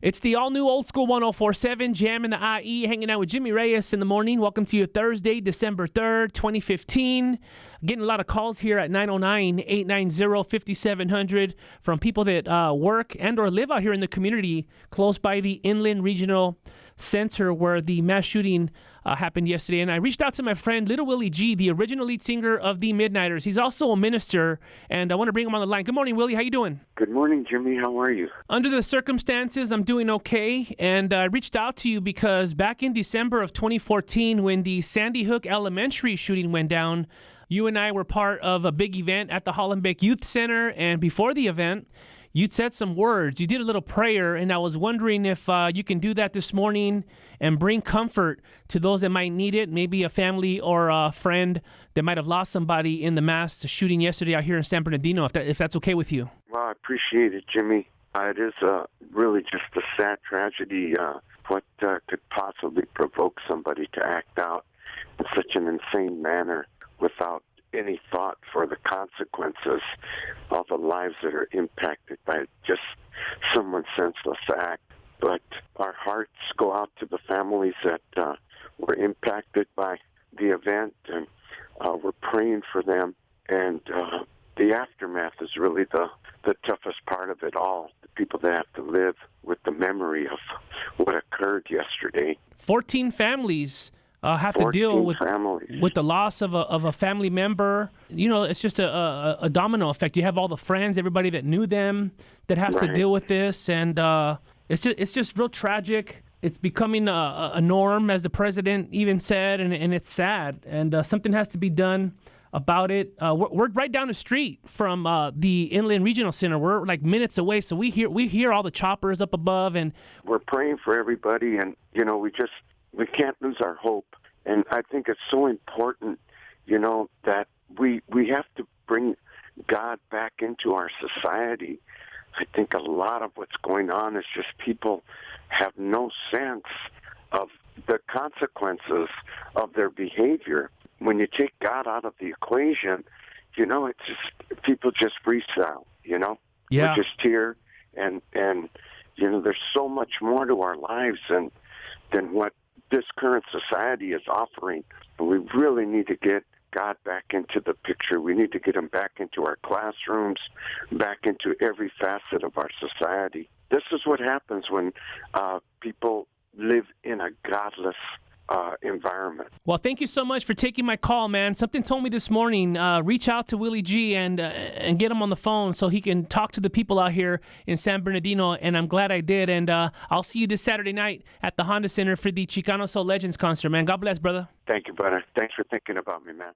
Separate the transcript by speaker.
Speaker 1: It's the all-new Old School 104.7 Jam in the IE, hanging out with Jimmy Reyes in the morning. Welcome to you Thursday, December 3rd, 2015. Getting a lot of calls here at 909-890-5700 from people that work and or live out here in the community close by the Inland Regional Center where the mass shooting happened yesterday. And I reached out to my friend Little Willie G, the original lead singer of Thee Midniters. He's also a minister, and I want to bring him on the line. Good morning, Willie. How you doing?
Speaker 2: Good morning, Jimmy. How are you?
Speaker 1: Under the circumstances, I'm doing okay. And I reached out to you because back in December of 2014, when the Sandy Hook Elementary shooting went down, you and I were part of a big event at the Hollenbeck Youth Center. And before the event, you'd said some words. You did a little prayer, and I was wondering if you can do that this morning and bring comfort to those that might need it, maybe a family or a friend that might have lost somebody in the mass shooting yesterday out here in San Bernardino, if that's okay with you.
Speaker 2: Well, I appreciate it, Jimmy. It is really just a sad tragedy. What could possibly provoke somebody to act out in such an insane manner without any thought for the consequences of the lives that are impacted by just someone's senseless act. But our hearts go out to the families that were impacted by the event, and we're praying for them. And the aftermath is really the toughest part of it all. The people that have to live with the memory of what occurred yesterday.
Speaker 1: 14 families have to deal with the loss of a family member. You know, it's just a domino effect. You have all the friends, everybody that knew them that has to deal with this, and it's just real tragic. It's becoming a norm, as the president even said, and it's sad. And something has to be done about it. We're right down the street from the Inland Regional Center. We're like minutes away, so we hear all the choppers up above, and
Speaker 2: we're praying for everybody. And you know, we can't lose our hope. And I think it's so important, you know, that we have to bring God back into our society. I think a lot of what's going on is just people have no sense of the consequences of their behavior. When you take God out of the equation, you know, it's just people just freestyle, you know?
Speaker 1: Yeah.
Speaker 2: We're just here, and you know, there's so much more to our lives than what this current society is offering. And we really need to get God back into the picture. We need to get him back into our classrooms, back into every facet of our society. This is what happens when people live in a godless environment.
Speaker 1: Well, thank you so much for taking my call, man. Something told me this morning, reach out to Willie G and get him on the phone so he can talk to the people out here in San Bernardino, and I'm glad I did. And I'll see you this Saturday night at the Honda Center for the Chicano Soul Legends concert, man. God bless, brother.
Speaker 2: Thank you, brother. Thanks for thinking about me, man.